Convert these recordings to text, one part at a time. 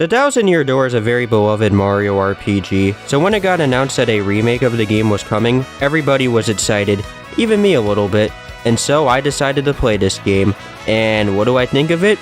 The Thousand Year Door is a very beloved Mario RPG, so when it got announced that a remake of the game was coming, everybody was excited, even me a little bit, and so I decided to play this game. And what do I think of it?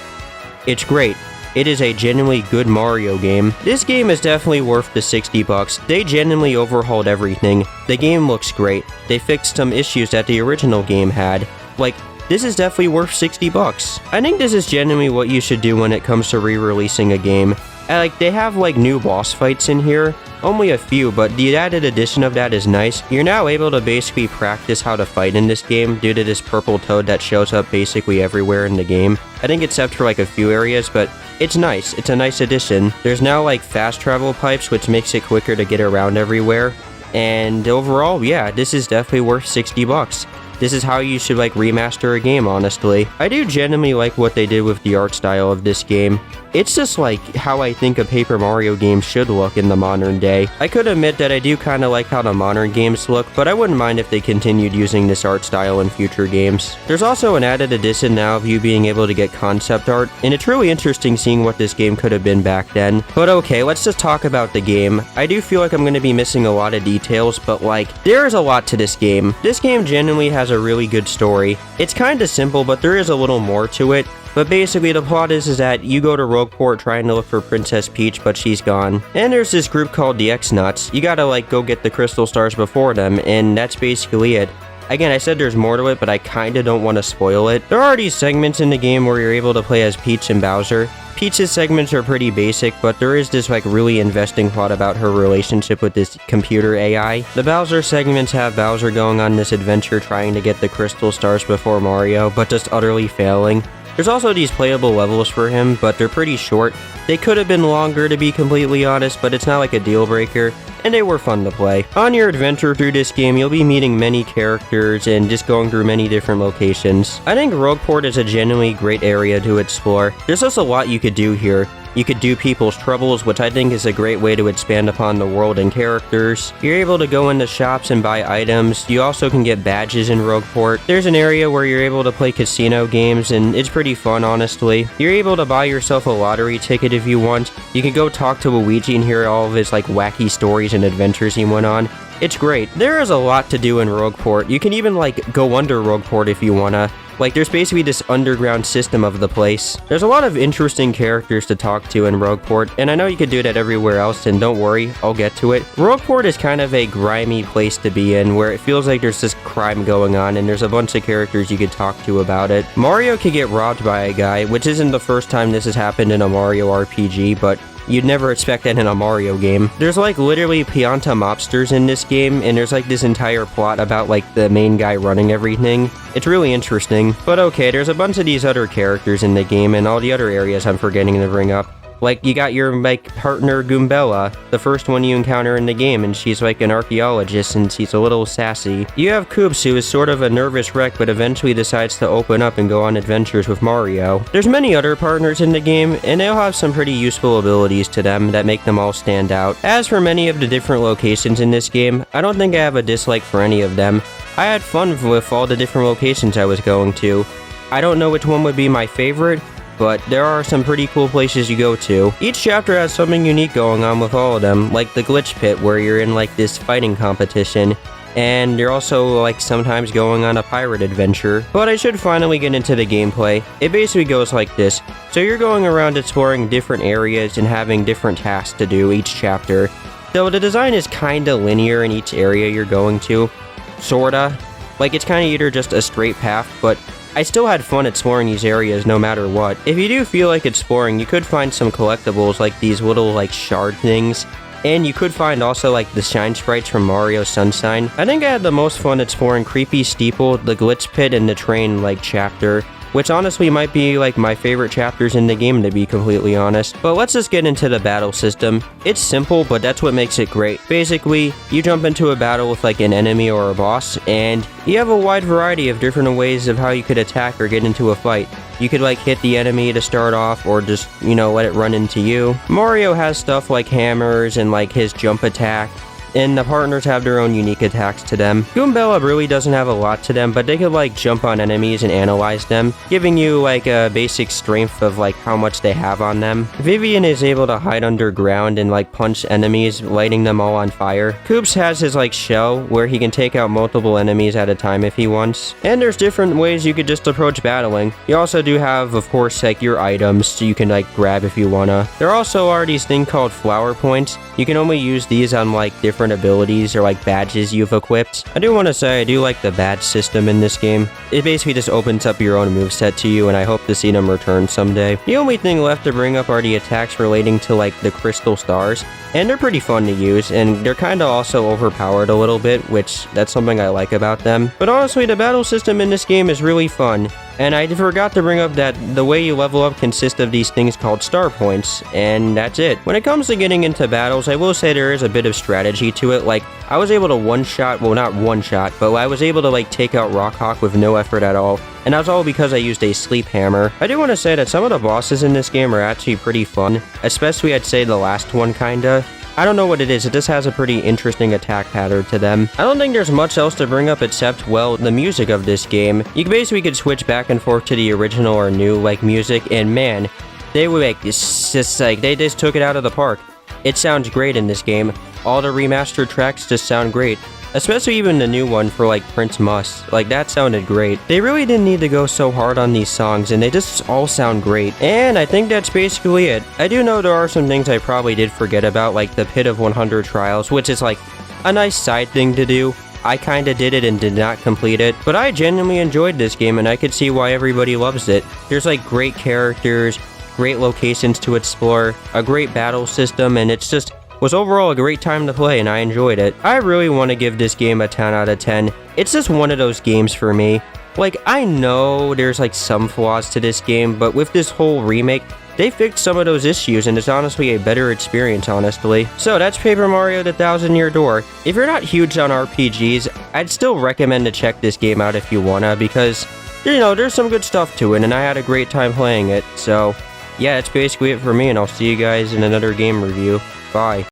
It's great. It is a genuinely good Mario game. This game is definitely worth the $60. They genuinely overhauled everything. The game looks great. They fixed some issues that the original game had. Like, this is definitely worth $60. I think this is genuinely what you should do when it comes to re-releasing a game. Like, they have like new boss fights in here, only a few, but the added addition of that is nice. You're now able to basically practice how to fight in this game due to this purple toad that shows up basically everywhere in the game. I think except for like a few areas, but it's nice. It's a nice addition. There's now like fast travel pipes, which makes it quicker to get around everywhere. And overall, yeah, this is definitely worth $60. This is how you should like remaster a game, honestly. I do genuinely like what they did with the art style of this game. It's just like how I think a Paper Mario game should look in the modern day. I could admit that I do kind of like how the modern games look, but I wouldn't mind if they continued using this art style in future games. There's also an added addition now of you being able to get concept art, and it's really interesting seeing what this game could have been back then. But okay, let's just talk about the game. I do feel like I'm going to be missing a lot of details, but like, there is a lot to this game. This game genuinely has a really good story. It's kind of simple, but there is a little more to it. But basically the plot is that you go to Rogueport trying to look for Princess Peach, but she's gone. And there's this group called the X-Nuts. You gotta like go get the crystal stars before them, and that's basically it. Again, I said there's more to it, but I kinda don't want to spoil it. There are these segments in the game where you're able to play as Peach and Bowser. Peach's segments are pretty basic, but there is this like really investing plot about her relationship with this computer AI. The Bowser segments have Bowser going on this adventure trying to get the crystal stars before Mario, but just utterly failing. There's also these playable levels for him, but they're pretty short. They could have been longer to be completely honest, but it's not like a deal breaker, and they were fun to play. On your adventure through this game, you'll be meeting many characters and just going through many different locations. I think Rogueport is a genuinely great area to explore. There's just a lot you could do here. You could do People's Troubles, which I think is a great way to expand upon the world and characters. You're able to go into shops and buy items. You also can get badges in Rogueport. There's an area where you're able to play casino games, and it's pretty fun, honestly. You're able to buy yourself a lottery ticket if you want. You can go talk to Luigi and hear all of his like wacky stories and adventures he went on. It's great. There is a lot to do in Rogueport. You can even like go under Rogueport if you wanna. Like, there's basically this underground system of the place. There's a lot of interesting characters to talk to in Rogueport, and I know you could do that everywhere else, and don't worry, I'll get to it. Rogueport is kind of a grimy place to be in, where it feels like there's this crime going on, and there's a bunch of characters you could talk to about it. Mario could get robbed by a guy, which isn't the first time this has happened in a Mario RPG, but you'd never expect that in a Mario game. There's like literally Pianta mobsters in this game, and there's like this entire plot about like the main guy running everything. It's really interesting. But okay, there's a bunch of these other characters in the game and all the other areas I'm forgetting to bring up. Like, you got your, like, partner Goombella, the first one you encounter in the game, and she's, like, an archaeologist, and she's a little sassy. You have Koops, who is sort of a nervous wreck, but eventually decides to open up and go on adventures with Mario. There's many other partners in the game, and they'll have some pretty useful abilities to them that make them all stand out. As for many of the different locations in this game, I don't think I have a dislike for any of them. I had fun with all the different locations I was going to. I don't know which one would be my favorite, but there are some pretty cool places you go to. Each chapter has something unique going on with all of them, like the Glitch Pit, where you're in like this fighting competition, and you're also like sometimes going on a pirate adventure. But I should finally get into the gameplay. It basically goes like this. So you're going around exploring different areas and having different tasks to do each chapter. So the design is kinda linear in each area you're going to. Sorta. Like, it's kinda either just a straight path, but I still had fun exploring these areas no matter what. If you do feel like exploring, you could find some collectibles like these little like shard things. And you could find also like the shine sprites from Mario Sunshine. I think I had the most fun exploring Creepy Steeple, the Glitch Pit, and the train like chapter, which honestly might be like my favorite chapters in the game, to be completely honest. But let's just get into the battle system. It's simple, but that's what makes it great. Basically, you jump into a battle with like an enemy or a boss, and you have a wide variety of different ways of how you could attack or get into a fight. You could like hit the enemy to start off, or just, you know, let it run into you. Mario has stuff like hammers and like his jump attack. and the partners have their own unique attacks to them. Goombella really doesn't have a lot to them, but they could like jump on enemies and analyze them, giving you like a basic strength of like how much they have on them. Vivian is able to hide underground and like punch enemies, lighting them all on fire. Koops has his like shell, where he can take out multiple enemies at a time if he wants. And there's different ways you could just approach battling. You also do have, of course, like your items, so you can like grab if you wanna. There also are these things called flower points. You can only use these on like different abilities or like badges you've equipped. I do want to say I do like the badge system in this game. It basically just opens up your own moveset to you, and I hope to see them return someday. The only thing left to bring up are the attacks relating to like the crystal stars, and they're pretty fun to use, and they're kind of also overpowered a little bit, which that's something I like about them. But honestly, the battle system in this game is really fun. And I forgot to bring up that the way you level up consists of these things called star points, and that's it. When it comes to getting into battles, I will say there is a bit of strategy to it. Like, I was able to one-shot, well, not one-shot, but I was able to like take out Rockhawk with no effort at all. And that's all because I used a sleep hammer. I do want to say that some of the bosses in this game are actually pretty fun, especially I'd say the last one kinda. I don't know what it is, it just has a pretty interesting attack pattern to them. I don't think there's much else to bring up except, well, the music of this game. You basically could switch back and forth to the original or new, like, music, and man, they were like, it's just like, they just took it out of the park. It sounds great in this game. All the remastered tracks just sound great. Especially even the new one for like Prince Must. Like, that sounded great. They really didn't need to go so hard on these songs, and they just all sound great. And I think that's basically it. I do know there are some things I probably did forget about, like the Pit of 100 Trials, which is like a nice side thing to do. I kinda did it and did not complete it, but I genuinely enjoyed this game, and I could see why everybody loves it. There's like great characters, great locations to explore, a great battle system, and it's just was overall a great time to play, and I enjoyed it. I really want to give this game a 10 out of 10. It's just one of those games for me. Like, I know there's like some flaws to this game, but with this whole remake, they fixed some of those issues, and it's honestly a better experience, honestly. So that's Paper Mario: The Thousand Year Door. If you're not huge on RPGs, I'd still recommend to check this game out if you wanna, because, you know, there's some good stuff to it, and I had a great time playing it. So, yeah, that's basically it for me, and I'll see you guys in another game review. Bye.